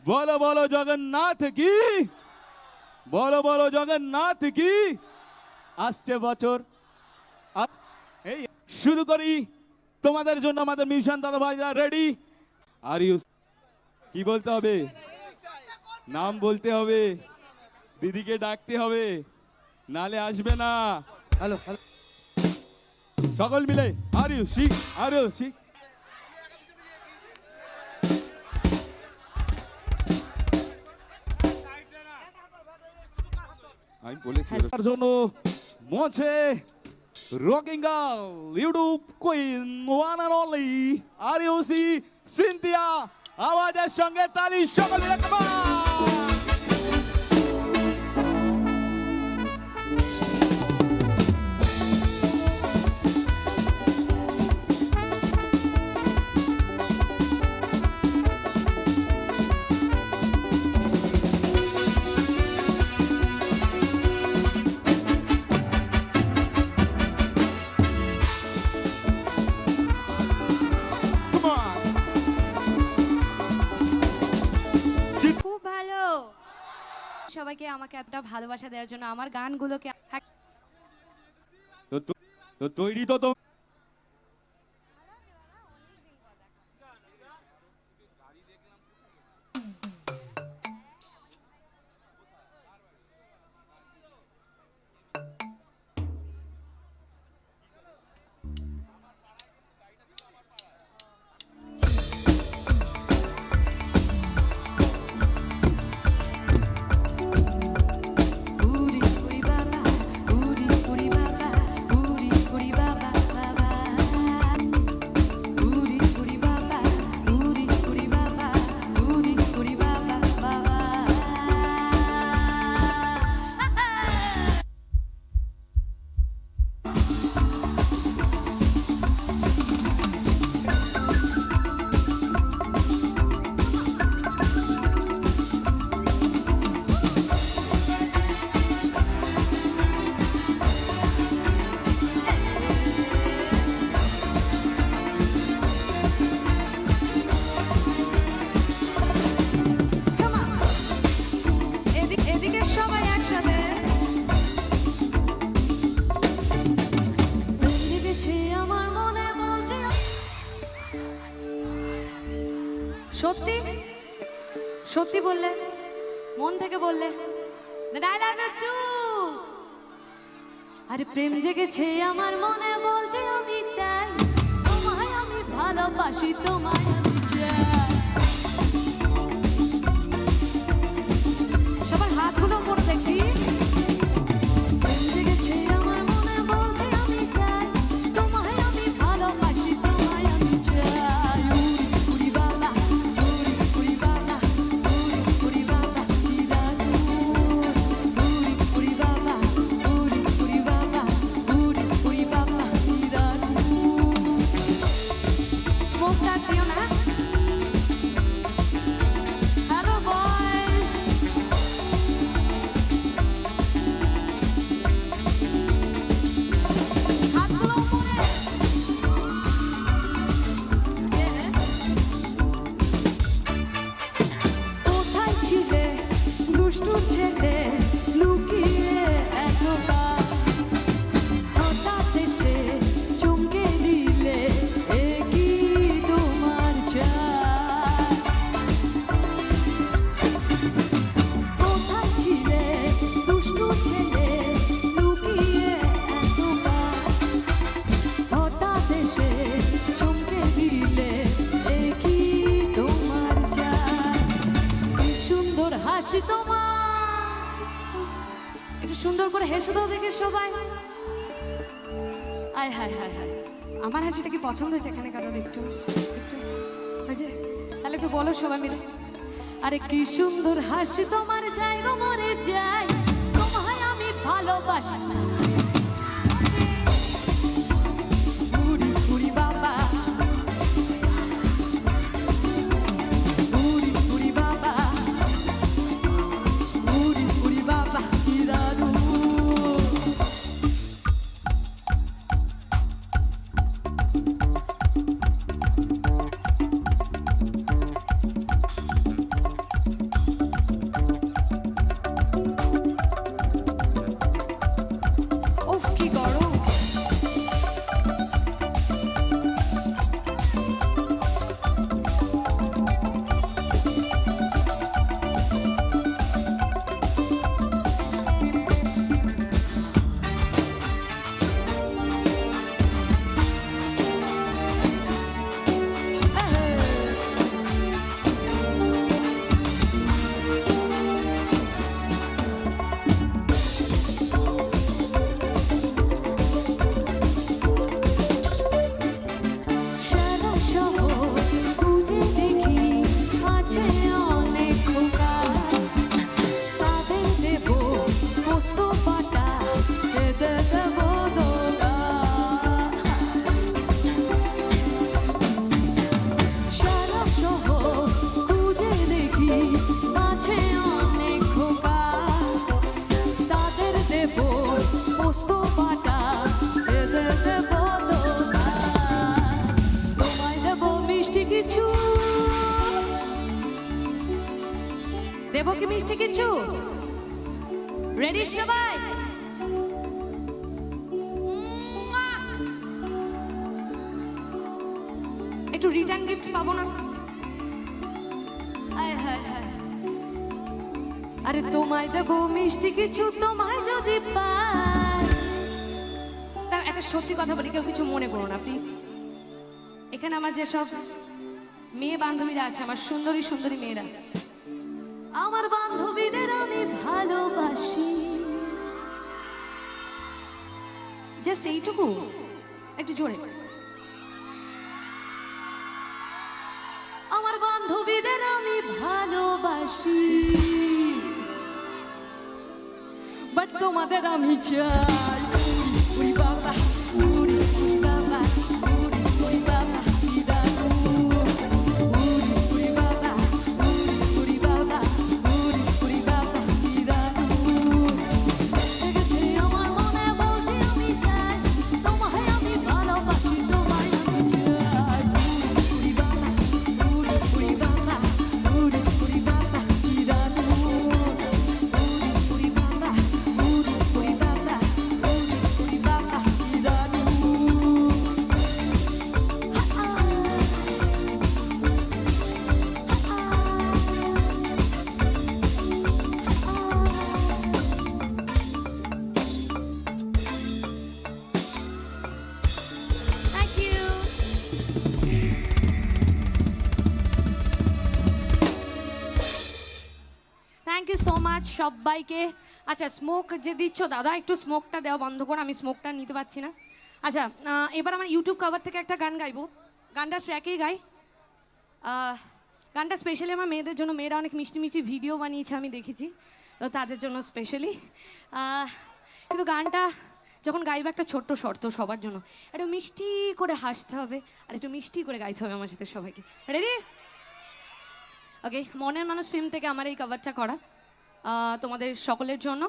বলো বলো জগন্নাথ কি, বলো বলো জগন্নাথ কি। আসছে বছর এই শুরু করি তোমাদের জন্য। আমাদের মিউজিশিয়ান দাদা ভাইরা রেডি? আর ইউ কি বলতে হবে? নাম বলতে হবে, দিদিকে ডাকতে হবে, নালে আসবে না। হ্যালো হ্যালো, সকল মিলে are you Sikh, are you শিখ। আমি বলেছি তার জন্য মঞ্চে rocking girl, YouTube queen, one and only আরিউসি সিনথিয়া। আওয়াজের সঙ্গে তালি সকল মিলে come on! খুব ভালো। সবাইকে আমাকে এতটা ভালোবাসা দেওয়ার জন্য, আমার গানগুলোকে তো তৈরি তো এদিকে সবাই একসাথে। আমার মনে বলছে সত্যি সত্যি বললে, মন থেকে বললে, আরে প্রেম জেগেছে আমার মনে বলছে আমি তাই, তোমায় আমি ভালোবাসি, তোমায় আমি চাই। সবার হাতগুলো করে দেখি। প্রেম জেগেছে আমার মনে বলছে আমি তাই, তোমায় আমি ভালোবাসি, তোমায় আমি চাই। উড়ি বাবা, উড়ি বাবা, উড়ি বাবা, উড়ি বাবা, উড়ি বাবা, উড়ি বাবা, স্মোকটা দিও না। হ্যালো বয়েজ, হাতগুলো উপরে। কোথায় ছিলে দুষ্টু ছেলে, লুকিয়ে এতবার, হঠাৎ এসে চমকে দিলে, এ কি তোমার চাই? কোথায় ছিলে দুষ্টু ছেলে, লুকিয়ে এতবার, হঠাৎ এসে চমকে দিলে, এ কি তোমার চাই? কি সুন্দর হাসি তোমার, একটু সুন্দর করে হেসে দাও দেখে সবাই। আয় হায় হায় হায়, আমার হাসিটা কি পছন্দ হয়েছে এখানে কারোর? একটু একটু হয়েছে? তাহলে একটু বলো সবাই মিলে। আরে কি সুন্দর হাসি তোমার, যাই গো মরে যাই, তোমায় আমি ভালোবাসি। উড়ি উড়ি বাবা, উড়ি বাবা, উড়ি বাবা, কি দারুণ। দেবো কি মিষ্টি কিছু? রেডি সবাই? একটু রিটার্ন গিফট পাবো না? আয় হায় হায়। আরে তোমায় দেবো মিষ্টি কিছু, তোমায় যদি পাই। একটা সত্যি কথা বলি, কেউ কিছু মনে করো না প্লিজ। এখানে আমার যেসব মেয়ে বান্ধবীরা আছে, আমার সুন্দরী সুন্দরী মেয়েরা, আমার বান্ধবীদের আমি ভালোবাসি। জাস্ট এইটুকু, একটু জোরে। আমার বান্ধবীদের আমি ভালোবাসি, বাট তোমাদের আমি চাই। উড়ি বাবা, উড়ি উড়ি বাবা, উড়ি উড়ি বাবা, দিদারু। উড়ি উড়ি বাবা, উড়ি উড়ি বাবা, উড়ি উড়ি বাবা, দিদারু। জেগেছে আমার মনে, বলছি আমি চাই, তোমায় আমি ভালোবাসি, তোমায় আমি চাই। উড়ি বাবা, উড়ি উড়ি বাবা, উড়ি উড়ি বাবা, দিদারু। উড়ি বাবা, উড়ি উড়ি বাবা, উড়ি বাবা, দিদারু। Thank you. Thank you so much সবাইকে। আচ্ছা, স্মোক যে দিচ্ছ দাদা, একটু স্মোকটা দেওয়া বন্ধ করো, আমি স্মোকটা নিতে পারছি না। আচ্ছা, এবার আমার ইউটিউব কভার থেকে একটা গান গাইবো। গানটা ট্র্যাকেই গাই। গানটা স্পেশালি আমার মেয়েদের জন্য। মেয়েরা অনেক মিষ্টি মিষ্টি ভিডিও বানিয়েছে, আমি দেখেছি, তো তাদের জন্য স্পেশালি। কিন্তু গানটা যখন গাইবো, একটা ছোট্ট শর্ত সবার জন্য, একটু মিষ্টি করে হাসতে হবে আর একটু মিষ্টি করে গাইতে হবে আমার সাথে সবাইকে। রেডি? ওকে, মনের মানুষ ফিল্ম থেকে আমার এই কভারটা করা তোমাদের সকলের জন্য।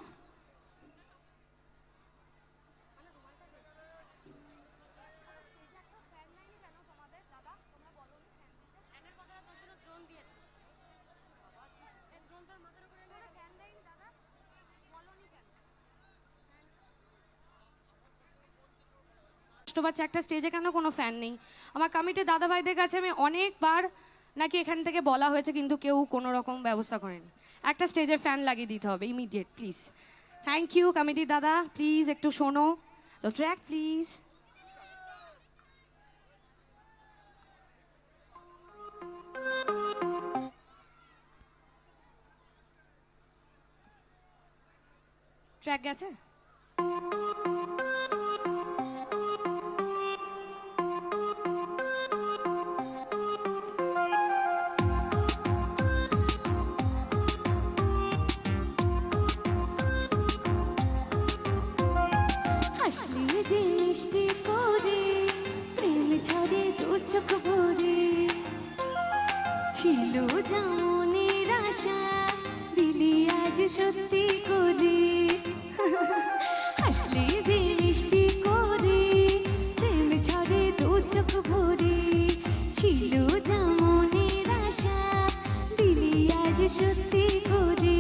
একটা স্টেজে কেন কোনো ফ্যান নেই? আমার কমিটির দাদা ভাইদের কাছে আমি অনেকবার নাকি এখান থেকে বলা হয়েছে, কিন্তু কেউ কোনো রকম ব্যবস্থা করেনি। একটা স্টেজের ফ্যান লাগিয়ে দিতে হবে ইমিডিয়েট, প্লিজ। থ্যাংক ইউ কমিটির দাদা, প্লিজ একটু শোনো তো ট্র্যাক প্লিজ। ট্র্যাক গেছে? হাসলি যে মিষ্টি করে, প্রেম ঝরে দু চোখ ভরে, ছিল যেমনের আশা, দিলি আজ সত্যি করে। হাসলি যে মিষ্টি করে, প্রেম ঝরে দু চোখ ভরে, ছিল যেমনের আশা, দিলি আজ সত্যি করে।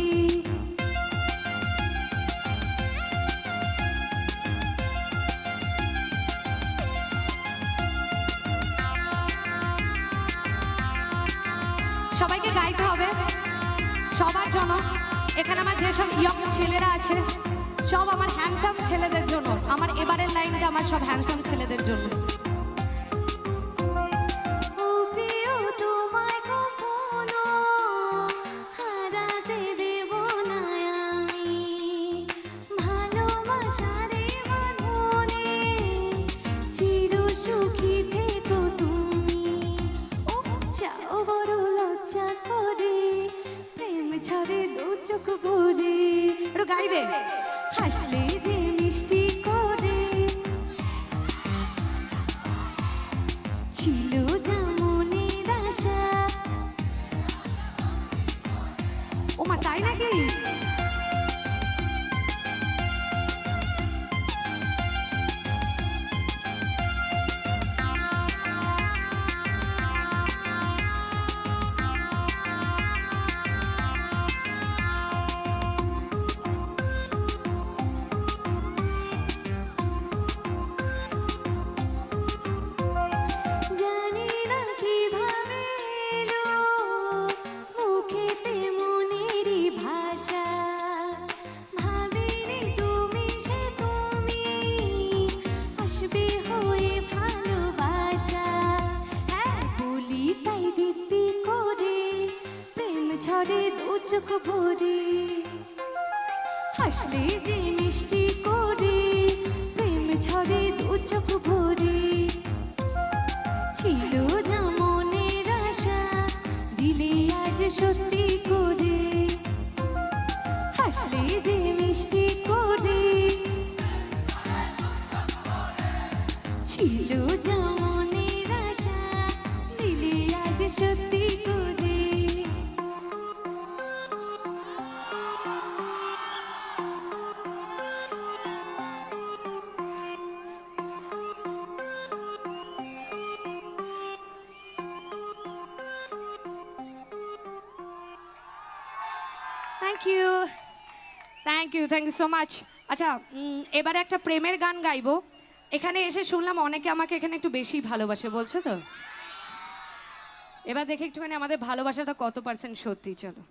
সবাইকে গাইতে হবে সবার জন্য। এখানে আমার যেসব ইয়ং ছেলেরা আছে, সব আমার হ্যান্ডসাম ছেলেদের জন্য। আমার এবারের লাইনটা আমার সব হ্যান্ডসাম ছেলেদের জন্য। ও প্রিয়, তোমায় কখনো হারাতে দেব না আমি, ভালোবাসার বাঁধনে চির সুখী থেকো তুমি। ও চাও বড় লজ্জা করে, প্রেম ঝরে দু চোখ ভরে। একটু গাইবে। হাসলে যে মিষ্টি করে, ছিল যেমনের আশা। ওমা, তাই নাকি? ভরে হাসলে যে মিষ্টি করে প্রেম ঝরে দু চোখ ভরে ছিল না মনের আশা দিলে আজ সত্যি করে হাসলে যে মিষ্টি করে ছিল যা মনের আশা দিলে আজ সত্যি করে থ্যাংক ইউ সো মাচ। আচ্ছা এবারে একটা প্রেমের গান গাইবো। এখানে এসে শুনলাম অনেকে আমাকে এখানে একটু বেশি ভালোবাসে বলছো তো, এবার দেখে একটুখানি আমাদের ভালোবাসাটা কত পার্সেন্ট সত্যি। চলো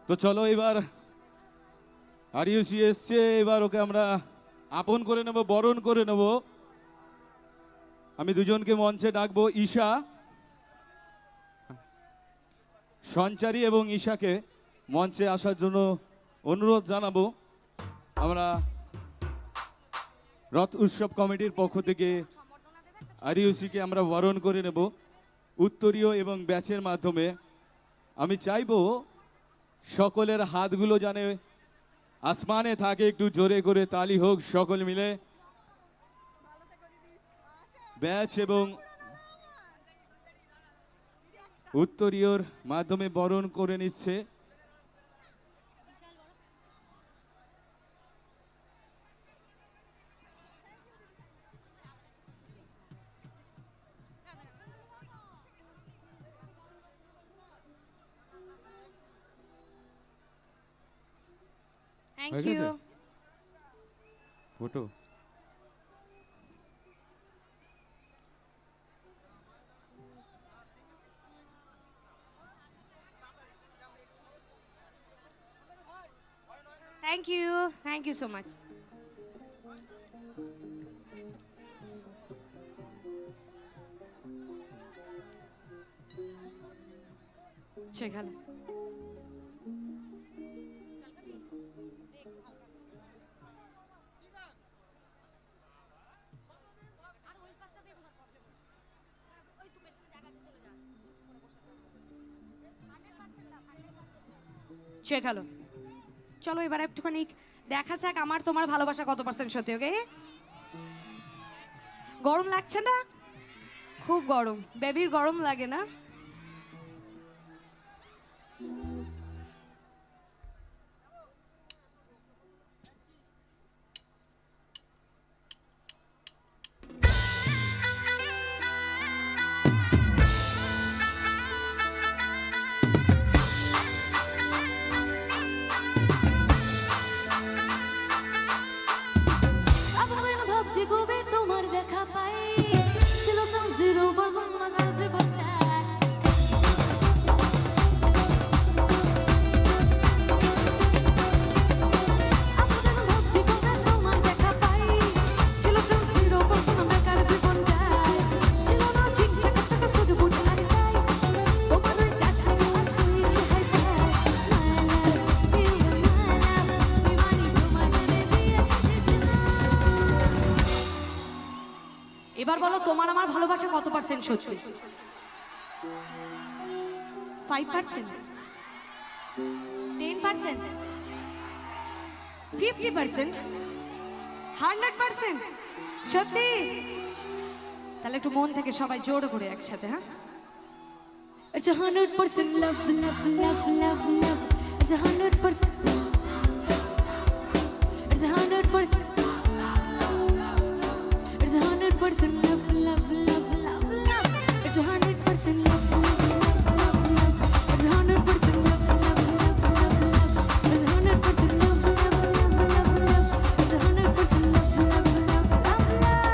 তো চলো এবার আরিউসি এসছে, এবার ওকে আমরা আপন করে নেব, বরণ করে নেব। আমি দুজনকে মঞ্চে ডাকবো, ঈশা সঞ্চারী এবং ঈশাকে মঞ্চে আসার জন্য অনুরোধ জানাবো। আমরা রথ উৎসব কমিটির পক্ষ থেকে আরিউসিকে আমরা বরণ করে নেব উত্তরীয় এবং ব্যাচের মাধ্যমে। আমি চাইবো সকলের হাতগুলো জানে আসমানে থাকে, একটু জোরে করে তালি হোক সকল মিলে। ব্যাচ এবং উত্তরীয়র মাধ্যমে বরণ করে নিচ্ছে। Thank you. Photo thank you so much. সেখানে শেখালো। চলো এবার একটুখানি দেখা যাক আমার তোমার ভালোবাসা কত পার্সেন্ট সত্যি। ওকে, গরম লাগছে না? খুব গরম, বেবির গরম লাগে না? এবার বলো তোমার আমার ভালোবাসা কত পার্সেন্ট সত্যি? 5%, 10%, 50%, 100% সত্যি? তাহলে একটু মন থেকে সবাই জোর করে একসাথে, হ্যাঁ? It's 100% love, love, love, love, love. It's 100%. It's 100%. It's 100% love, love, love, love, love. It's 100% love, love, love, love, love. It's 100% love, love, love, love, love. It's 100% love, love, love, love, love. It's 100% love, love, love, love, love.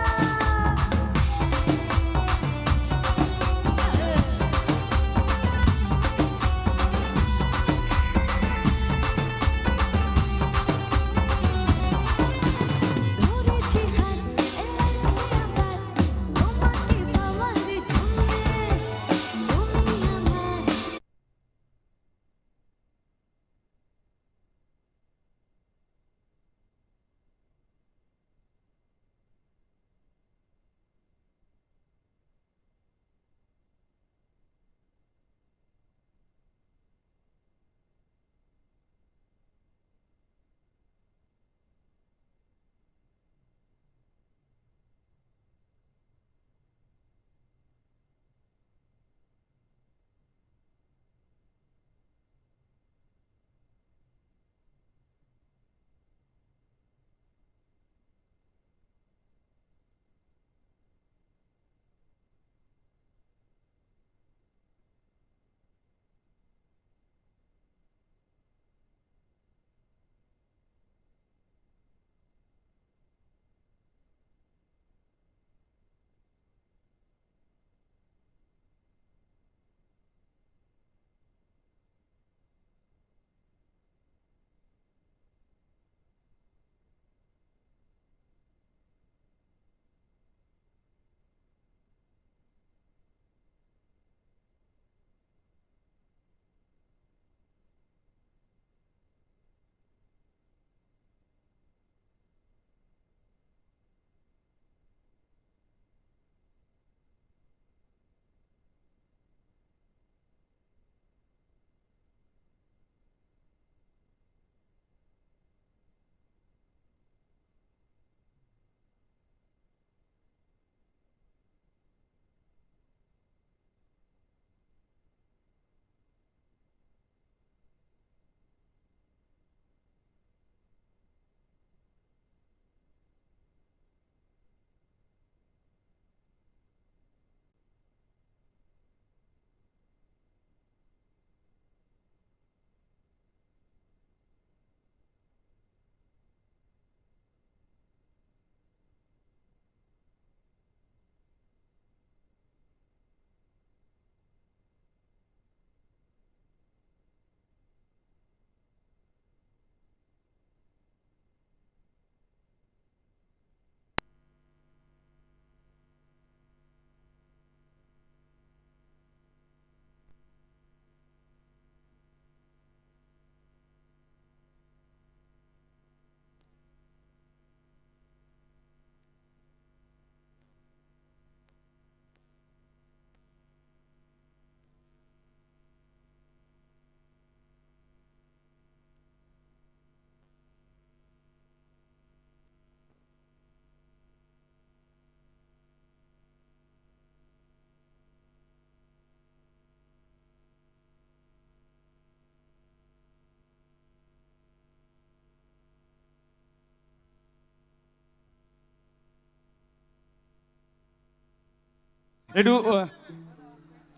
একটু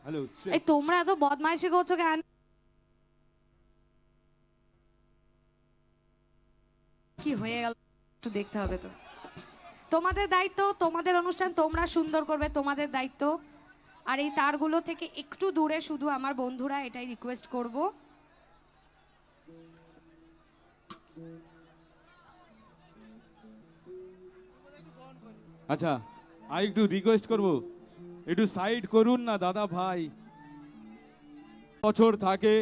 hello এই তোমরা এত বদমাইশি করছো কেন? কি হয়ে গেল একটু দেখতে হবে তো। তোমাদের দায়িত্ব, তোমাদের অনুষ্ঠান তোমরা সুন্দর করবে, তোমাদের দায়িত্ব। আর এই তারগুলো থেকে একটু দূরে শুধু আমার বন্ধুরা, এটাই রিকোয়েস্ট করব। আচ্ছা আর একটু রিকোয়েস্ট করব, একটু সাইড করুন না দাদা ভাই। বছর থাকে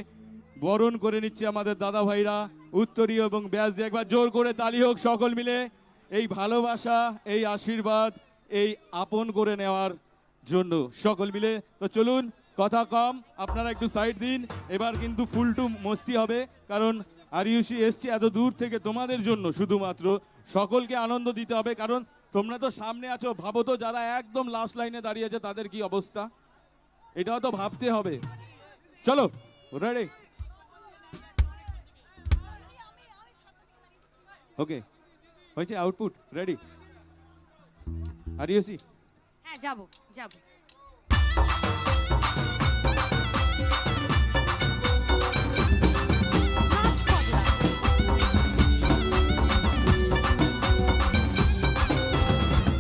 বরণ করে নিচ্ছে আমাদের দাদা ভাইরা উত্তরীয় এবং ব্যাস দিয়ে। একবার জোর করে তালি হোক সকল মিলে এই ভালোবাসা, এই আশীর্বাদ, এই আপন করে নেওয়ার জন্য সকল মিলে। তো চলুন কথা কম, আপনারা একটু সাইড দিন। এবার কিন্তু ফুল টু মস্তি হবে, কারণ আরিউসি এসছে এত দূর থেকে তোমাদের জন্য শুধুমাত্র। সকলকে আনন্দ দিতে হবে, কারণ তোমরা তো সামনে আছো। ভাবো তো যারা একদম লাস্ট লাইনে দাঁড়িয়ে আছে তাদের কি অবস্থা, এটাও তো ভাবতে হবে। চলো রেডি, ওকে হয়েছে আউটপুট রেডি। আরিউসি হ্যাঁ যাবো যাবো।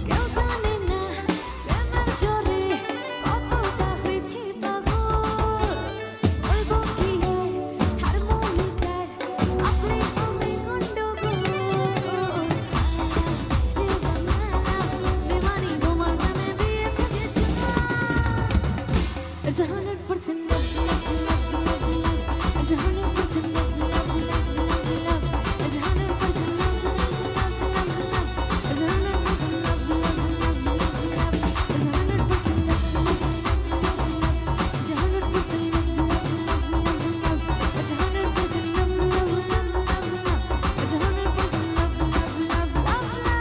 কেউ জানে না প্রেমের জোরে কতটা হয়েছি পাগল। বলবো কি আর থার্মোমিটার আপনি আমি গন্ডগোল। বেমানি তোমার নামে দিয়েছে যে It's 100% love, love, love, love, love. It's 100% love, love, love, love, love. It's 100% love, love, love, love, love. It's 100% love, love, love, love, love. It's 100% love, love, love, love, love. It's 100% love, love, love, love, love. It's 100% love, love, love, love, love. It's 100% love, love, love, love, love.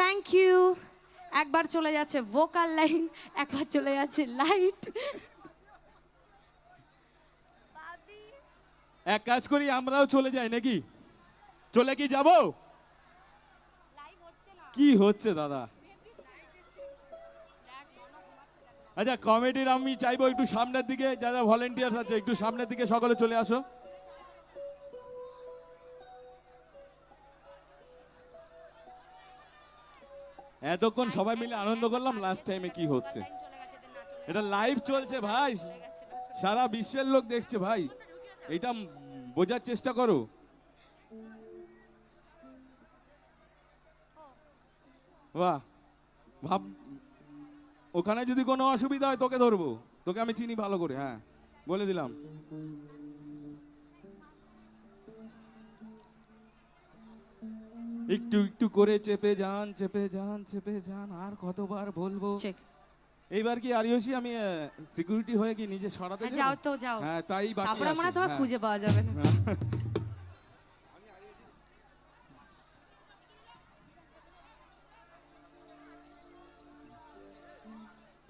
Thank you. একবার চলে যাচ্ছে vocal line, একবার চলে যাচ্ছে light. এক কাজ করি, আমরাও চলে যাই নাকি? চলে কি যাব? কি হচ্ছে দাদা? আচ্ছা কমেডির আমি চাইবো একটু সামনের দিকে, যারা ভলেন্টিয়ার্স আছে একটু সামনের দিকে সকলে চলে আসো। এতক্ষণ সবাই মিলে আনন্দ করলাম, লাস্ট টাইমে কি হচ্ছে? এটা লাইভ চলছে ভাই, সারা বিশ্বের লোক দেখছে ভাই, এটা বোঝার চেষ্টা করো। বাহ, ভাব ওখানে যদি কোনো অসুবিধা হয় তোকে ধরবো, তোকে আমি চিনি ভালো করে, হ্যাঁ বলে দিলাম। একটু একটু করে চেপে যান, চেপে যান, চেপে যান, আর কতবার বলবো? এইবার কি আরিউসি আমি সিকিউরিটি হয়ে কি নিজে সরাতে যাও যাও? তো যাও। হ্যাঁ তাই বাকি তারপরে মনে হয় আছে, তোমার হ্যাঁ। খুঁজে পাওয়া যাবে না।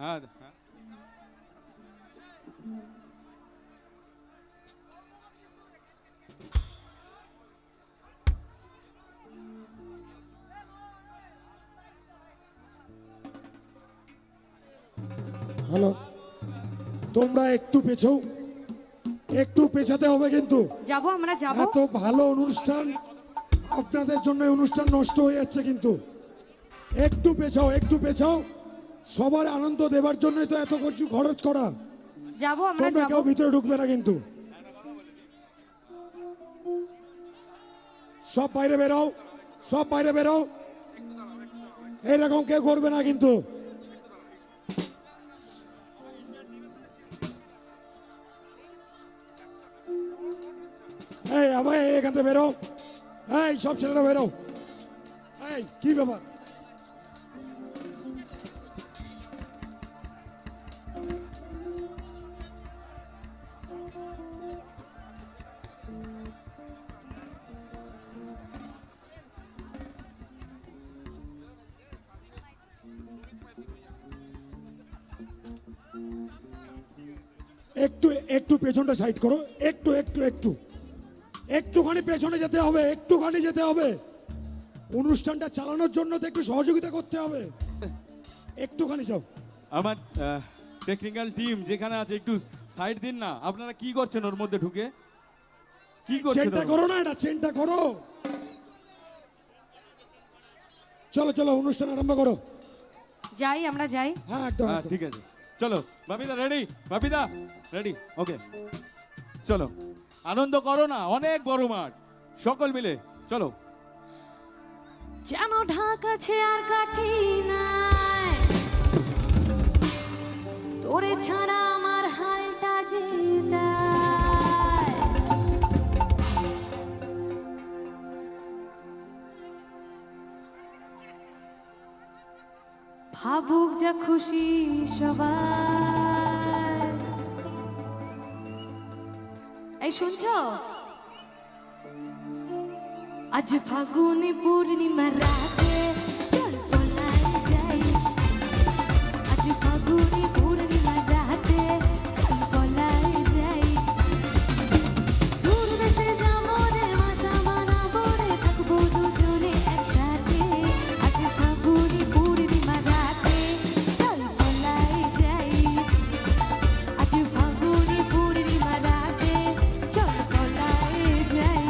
হ্যাঁ হ্যাঁ। হ্যালো, তোমরা একটু পেছাও, একটু পেছাতে হবে কিন্তু। যাবো আমরা যাবো। এত ভালো অনুষ্ঠান, আপনাদের জন্য এই অনুষ্ঠান নষ্ট হয়ে যাচ্ছে কিন্তু। একটু পেছাও, একটু পেছাও, সবার আনন্দ দেবার জন্যই তো এত কিছু খরচ করা। যাবো আমরা তোমরা যাবো। কেউ ভিতরে ঢুকবে না কিন্তু, সব বাইরে বেরাও, সব বাইরে বেরাও, এইরকম কেউ করবে না কিন্তু। এই আমায় এখান থেকে বেরো, এই সব ছেলেরা বেরো। এই কি ব্যাপার? একটু একটু পেছনটা সাইড করো, একটু একটু একটু একটুখানি পেছনে যেতে হবে, একটুখানি যেতে হবে। অনুষ্ঠানটা চালানোর জন্য তো একটু সহযোগিতা করতে হবে, একটুখানি যাও। আমার টেকনিক্যাল টিম যেখানে আছে একটু সাইড দিন না। আপনারা কি করছেন ওর মধ্যে ঢুকে? কি করছেন চেনটা ওর করো মধ্যে? না, এটা চেনটা করো। চলো চলো, অনুষ্ঠান আরম্ভ করো। যাই, আমরা যাই। হ্যাঁ একদম হ্যাঁ একদম। ঠিক আছে, চলো। বাপিদা রেডি? বাপিদা রেডি? ওকে, চলো আনন্দ করো না, অনেক বড় মাঠ, সকল মিলে চলো। যেন ঢাক আছে আর কাঠি নাই, তোরে ছাড়া আমার হালটা যে দায়। ভাবুক যা খুশি সবাই। এই শুনছো? আজ ফাগুনে পূর্ণিমা রাতে চল পলাই যাই। আজ ফাগুনে পূর্ণিমা রাতে চল পলাই যাই। দূর দেশে যাবো রে, বাসা বানাবো রে, থাকবো দুজনে একসাথে। আজ ফাগুনে পূর্ণিমা রাতে চল পলাই যাই। আজ ফাগুনে পূর্ণিমা রাতে চল পলাই যাই।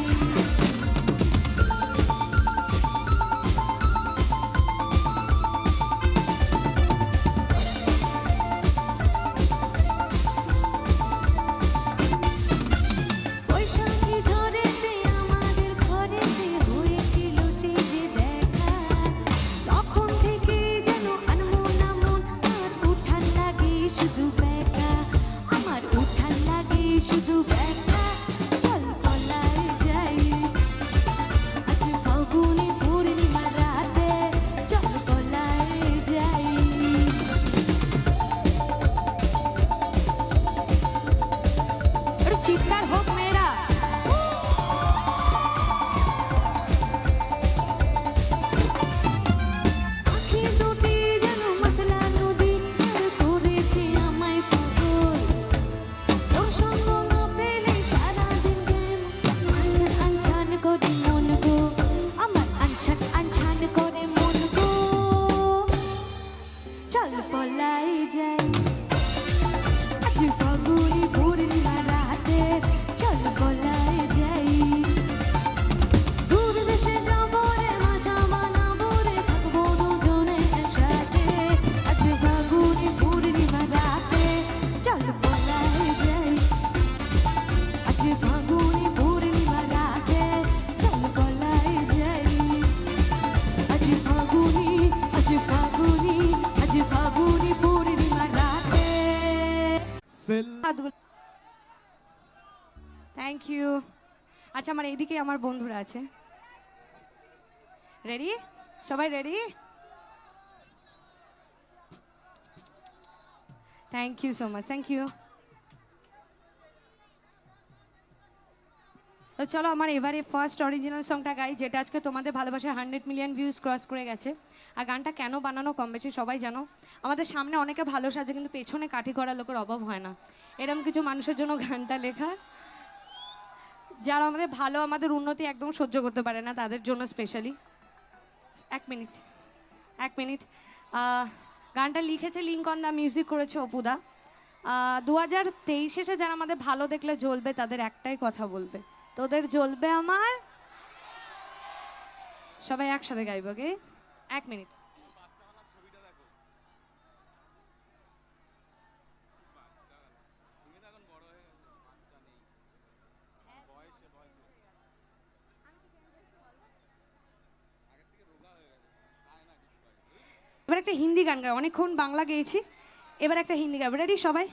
বৈশাখী ঝড়েতে আমাদের ঘরেতে হয়েছিল সেই যে দেখা। তখন থেকে যেন আনমনা মন, আর উঠান লাগে শুধু ব্যাকা। আমার উঠান লাগে শুধু ব্যাকা। চল পলাই যাই। আজ ফাগুনে পূর্ণিমা রাতে চল পলাই যাই। একটু চিৎকার হোক মেয়েরা। আঁখি দুটি যেন মাতলা নদী, আর করেছে আমায় পাগল। তোর সঙ্গ না পেলে সারাদিন কেমন আনছান আনছান করে মন গো। আমার আনছান আনছান করে মন গো। চল পলাই যাই। আজ ফাগুনে পূর্ণিমা রাতে চল পলাই যাই। দূর দেশে যাবো রে, বাসা বানাবো রে, থাকবো দুজনে একসাথে। আজ ফাগুনে পূর্ণিমা রাতে চল পলাই যাই। আজ ফাগুনে পূর্ণিমা রাতে চল পলাই যাই। আজ ফাগুনে, আজ ফাগুনে, আজ ফাগুনে পূর্ণিমা রাতে। সেল থ্যাংক ইউ। আচ্ছা, আমার এইদিকে আমার বন্ধুরা আছে। রেডি? সবাই ready? Thank you so much, thank you. তো চলো আমার এবারে ফার্স্ট অরিজিনাল সংটা গাই, যেটা আজকে তোমাদের ভালোবাসার 100 মিলিয়ন ভিউজ ক্রস করে গেছে। আর গানটা কেন বানানো কম বেশি সবাই জানো। আমাদের সামনে অনেকে ভালো সাজে, কিন্তু পেছনে কাঠি করা লোকের অভাব হয় না। এরকম কিছু মানুষের জন্য গানটা লেখা, যারা আমাদের ভালো, আমাদের উন্নতি একদম সহ্য করতে পারে না, তাদের জন্য স্পেশালি। এক মিনিট, এক মিনিট। গানটা লিখেছে লিঙ্কন দা, মিউজিক করেছে অপুদা। 2023 এসে যারা আমাদের ভালো দেখলে জ্বলবে, তাদের একটাই কথা বলবে, তোদের জ্বলবে আমার। সবাই একসাথে গাইব, ওকে? এক মিনিট। এবার একটা হিন্দি গান গাই, অনেকক্ষণ বাংলা গেয়েছি, এবার একটা হিন্দি গাইব। রেডি সবাই?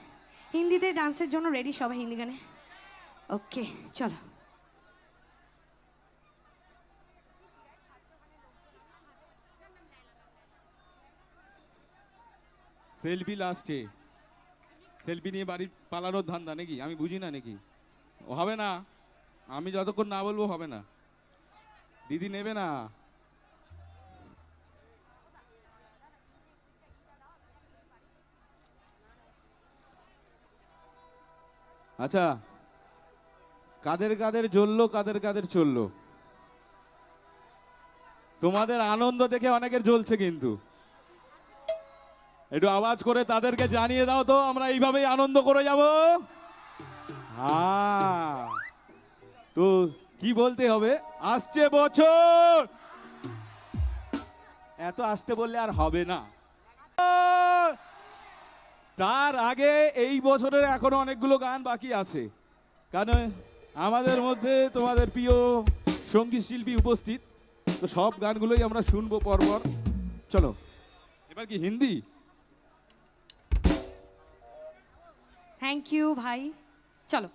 হিন্দিতে ডান্সের জন্য রেডি সবাই হিন্দি গানে? ওকে চলো। সেলফি লাস্টে, সেলফি নিয়ে বাড়ি পালানোর ধান্দা নাকি? আমি বুঝি না নাকি? ও হবে না, আমি যতক্ষণ না বলবো হবে না। দিদি নেবে না। আচ্ছা, কাদের কাদের জ্বললো, কাদের কাদের চললো? তোমাদের আনন্দ দেখে অনেকের জ্বলছে কিন্তু একটু আওয়াজ করে তাদেরকে জানিয়ে দাও তো আমরা এইভাবেই আনন্দ করে যাব। হ্যাঁ, তো কি বলতে হবে, আসছে বছর, এত আসতে বললে আর হবে না। তার আগে এই বছরের এখনো অনেকগুলো গান বাকি আছে, কারণ আমাদের মধ্যে তোমাদের প্রিয় সঙ্গীত শিল্পী উপস্থিত, তো সব গানগুলোই আমরা শুনবো পরপর। চলো এবার কি হিন্দি? থ্যাংক ইউ ভাই, চলো।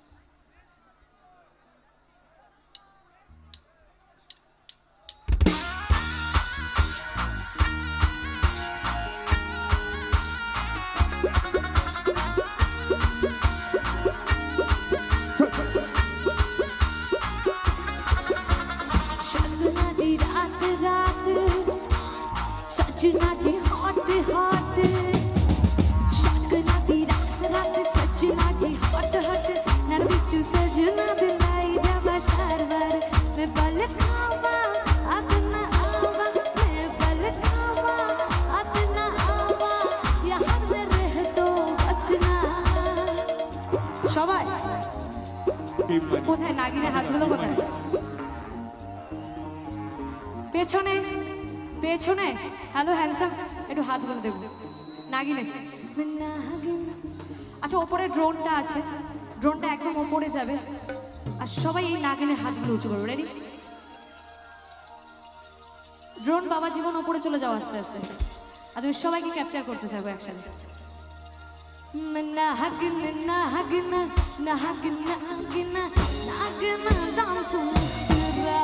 सजना दी रात रात सजना दी हॉट हॉट सजना दी रात रात सजना दी हॉट हॉट नर बिचू सजना दी लाई जावा शारवार मैं बल खावा आतना आवा मैं बल खावा आतना आवा यहाँ से रह तो बचना সবাই কোথায় নাগিনের হাতগুলো কোথায়? পেছনে পেছনে, হ্যালো হ্যান্ডসাম, একটু হাতগুলো দেবো নাগিনে। আচ্ছা, ওপরে ড্রোনটা আছে, ড্রোনটা একদম ওপরে যাবে আর সবাই এই নাগিনের হাতগুলো উঁচু করবে। রেডি? ড্রোন বাবা জীবন ওপরে চলে যাও আস্তে আস্তে, আর তুমি সবাইকে ক্যাপচার করতে থাকো একসাথে। নাগিনা নাগিনা নাগিনা নাগিনা নাগিনা ডান্স মুস্কুরা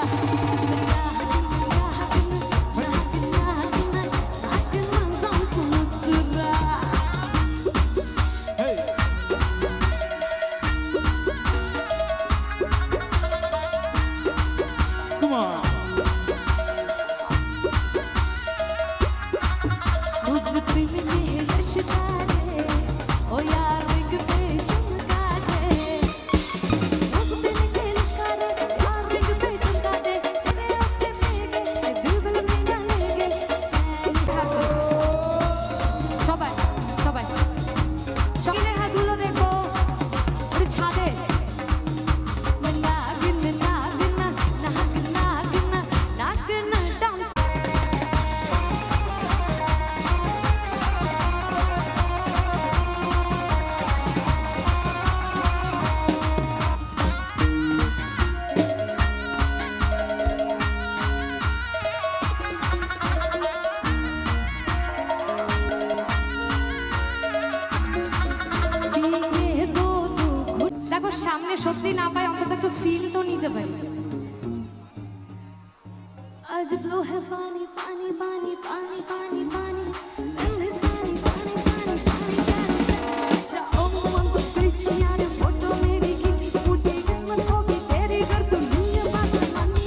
সামনে সত্যি না পাই, অন্তত একটু ফিল তো নিতে পারি। আজ ব্লো হে পানি পানি পানি পানি পানি পানি দিল সানি সানি সানি সানি जाओ हमको स्विच यार फोटो मेरी की मुझे किस्मत होगी तेरी घर तू दुनिया बात मानी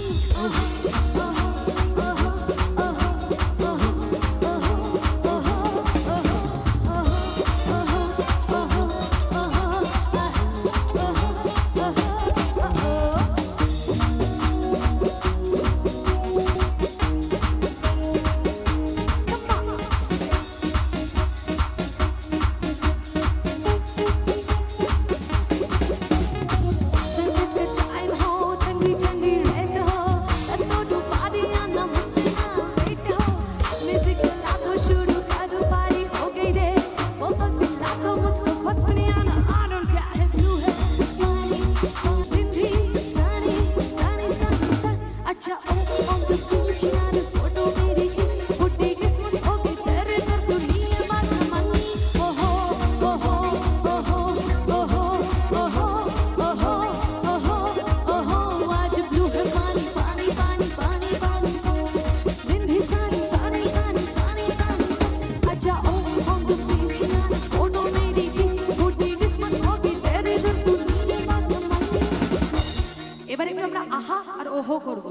এবারে একটু আমরা আহা আর ওহো করব,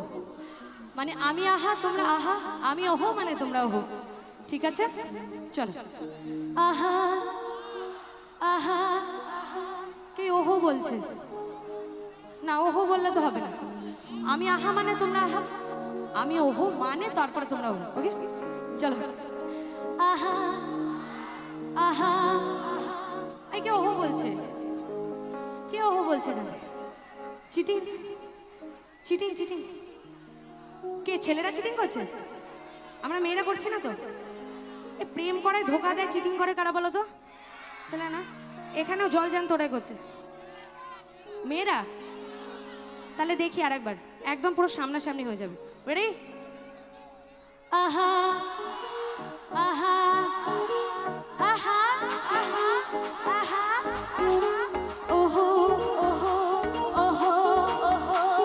মানে আমি আহা তোমরা আহা, আমি ওহো মানে তোমরা ওহো, ঠিক আছে? চলো আহা আহা। কে ওহো বলছে? না, ওহো বললে তো হবে না। আমি আহা মানে তোমরা আহা, আমি ওহো মানে তারপরে তোমরা ওহো, ওকে? চলো। আহা আহা, এই কে ওহো বলছে? কে ওহো বলছে না? চিটিং চিটিং চিটিং, কে ছেলেরা চিটিং করছে? আমরা মেয়েরা করছি না তো? এ প্রেম করে ধোকা দেয় চিটিং করে কারা বলো তো? ছেলে না, এখানেও জল যান তোরাই করছে মেয়েরা। তাহলে দেখি আরেকবার, একদম পুরো সামনাসামনি হয়ে যাবে। রেডি? আহা আহা আহা আহা আহা ওহো ওহো ওহো ওহো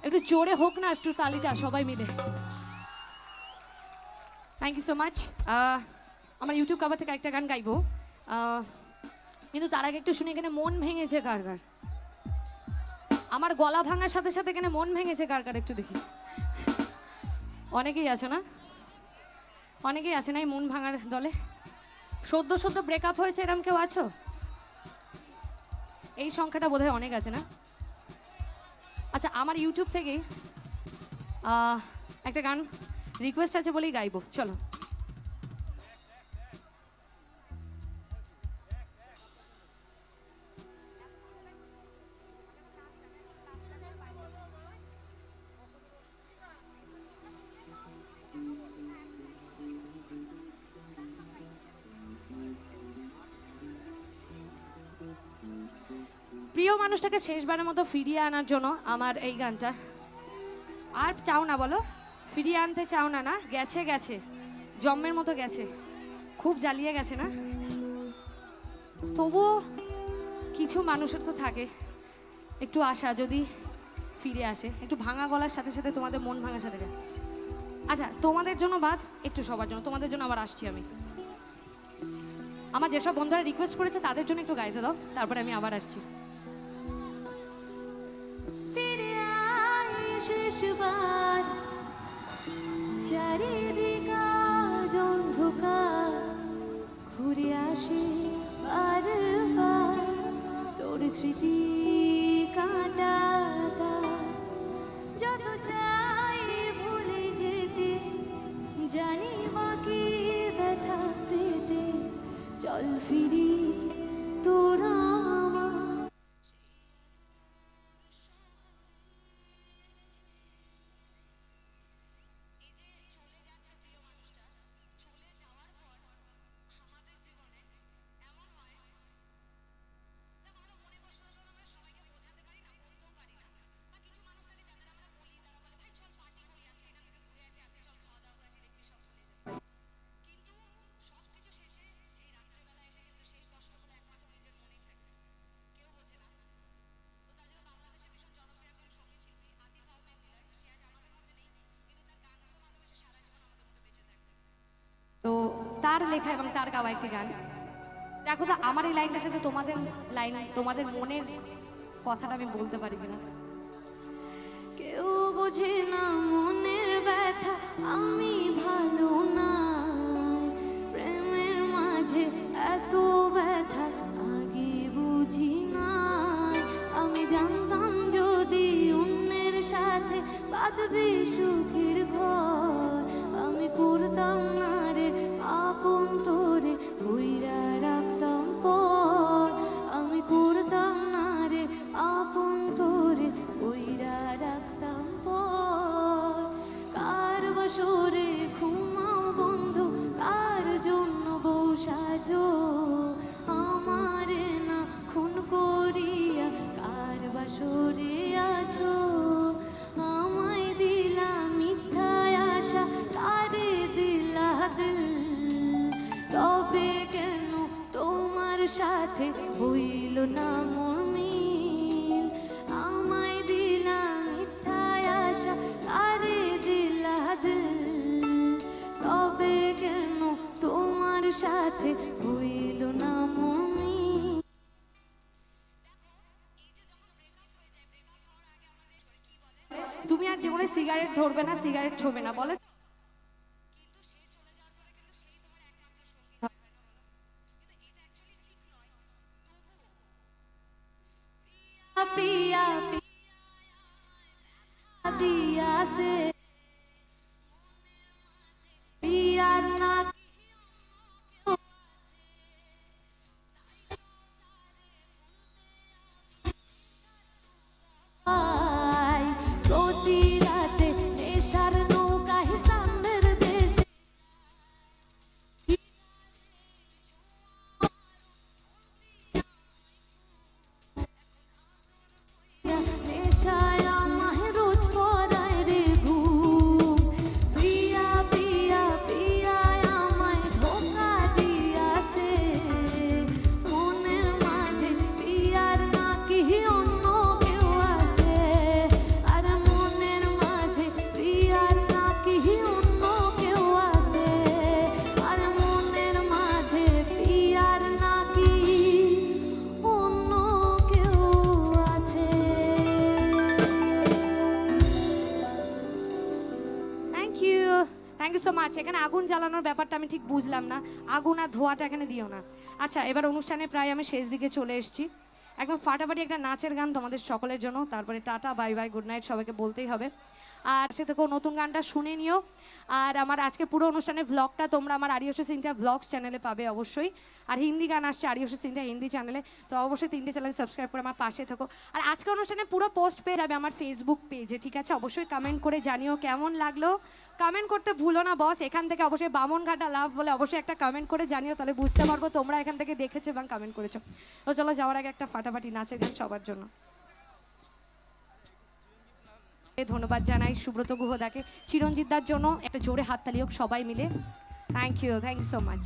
একটু জোরে হোক না একটু তালিটা সবাই মিলে। Thank you so much. আমার ইউটিউব কভার থেকে একটা গান গাইবো, কিন্তু তার আগে একটু শুনে এখানে মন ভেঙেছে কার কার? আমার গলা ভাঙার সাথে সাথে এখানে মন ভেঙেছে কার কার একটু দেখি। অনেকেই আছে না? অনেকেই আছে না এই মন ভাঙার দলে? সদ্য সদ্য ব্রেকআপ হয়েছে এরকম কেউ আছো? এই সংখ্যাটা বোধহয় অনেক আছে না? আচ্ছা, আমার ইউটিউব থেকে একটা গান রিকোয়েস্ট আছে বলেই গাইবো, চলো। প্রিয় মানুষটাকে শেষবারের মতো ফিরিয়ে আনার জন্য আমার এই গানটা। আর চাও না বলো? ফিরিয়ে আনতে চাও না? না, গেছে গেছে, জন্মের মতো গেছে, খুব জ্বালিয়ে গেছে না? তবুও কিছু মানুষের তো থাকে একটু আশা, যদি ফিরে আসে। একটু ভাঙা গলার সাথে সাথে তোমাদের মন ভাঙার সাথে। আচ্ছা, তোমাদের জন্য বাদ, একটু সবার জন্য, তোমাদের জন্য আবার আসছি আমি। আমার যেসব বন্ধুরা রিকোয়েস্ট করেছে তাদের জন্য একটু গাইতে দাও, তারপরে আমি আবার আসছি। শেষবার চারিদিক আজ অন্ধকার, ঘুরে আসে বারবার তোর স্মৃতি কাঁটা, যত চাই ভুলে যেতে, জানি বাকি ব্যথা পেতে, চল ফিরি তোরা আমার। তো তার লেখা এবং তার গাওয়া একটি গান। দেখো তো আমার এই লাইনটার সাথে তোমাদের লাইন, তোমাদের মনের কথাটা আমি বলতে পারি কিনা। কেউ বোঝে না মনের ব্যথা, আমি ভালো না, প্রেমের মাঝে এত ব্যথা আগে বুঝি না। আমি জানতাম যদি অন্যের সাথে বাঁধবে সুখের ঘর, আমি করতাম না রে আপন তোরে বইরা রাখতাম পর, আমি করতাম না রে আপন তোরে বইরা রাখতাম পর। কার বাসরে ঘুমাও বন্ধু, কার জন্য বউ সাজো, আমারে না খুন করিয়া কার বাসরে আছো। আমায় দিলা মিথ্যায় আশা, তারে দিলা দিল, তবে কেন তোমার সাথে হইল না মোর মিল। সাথে হইল না মনি। তুমি আর জীবনে সিগারেট ধরবে না, সিগারেট ছোবে না, বলে প্রিয়া প্রিয়া দিয়াছে প্রিয়ার না প্রতি রাতে নেশার নৌকায় চাঁদের দেশে নেশায় আমায় রোজ পড়ায় রে ঘুম। প্রিয়া প্রিয়া প্রিয়া আমায় ধোঁকা দিয়াছে, মনের মাঝে প্রিয়ার নাকি অন্য কেউ আছে। আর মনের মাঝে প্রিয়ার নাকি অন্য কেউ আছে। আর মনের মাঝে প্রিয়ার নাকি অন্য কেউ আছে। Thank you so much. এখানে আগুন জ্বালানোর ব্যাপারটা আমি ঠিক বুঝলাম না, আগুন আর ধোঁয়াটা এখানে দিও না। আচ্ছা, এবার অনুষ্ঠানে প্রায় আমি শেষ দিকে চলে এসেছি। একদম ফাটাফাটি একটা নাচের গান তোমাদের সকলের জন্য, তারপরে tata bye bye good night সবাইকে বলতেই হবে। আর সে থেকেও নতুন গানটা শুনে নিও। আর আমার আজকে পুরো অনুষ্ঠানের ভ্লগটা তোমরা আমার আরিয়সী সিনথিয়া ভ্লগস চ্যানেলে পাবে অবশ্যই। আর হিন্দি গান আসছে আরিয়সী সিনথিয়া হিন্দি চ্যানেলে, তো অবশ্যই 3টে চ্যানেল সাবস্ক্রাইব করে আমার পাশে থেকো। আর আজকে অনুষ্ঠানে পুরো পোস্ট পেয়ে যাবে আমার ফেসবুক পেজে, ঠিক আছে? অবশ্যই কমেন্ট করে জানিও কেমন লাগলো। কমেন্ট করতে ভুলো না বস। এখান থেকে অবশ্যই বামনঘাটা লাভ বলে অবশ্যই একটা কমেন্ট করে জানিও, তাহলে বুঝতে পারবো তোমরা এখান থেকে দেখেছো এবং কমেন্ট করেছো। তো চলো যাওয়ার আগে একটা ফাটাফাটি নাচের গান সবার জন্য। ধন্যবাদ জানাই সুব্রত গুহদাকে, চিরঞ্জিতদার জন্য একটা জোরে হাততালি হোক সবাই মিলে। Thank you so much.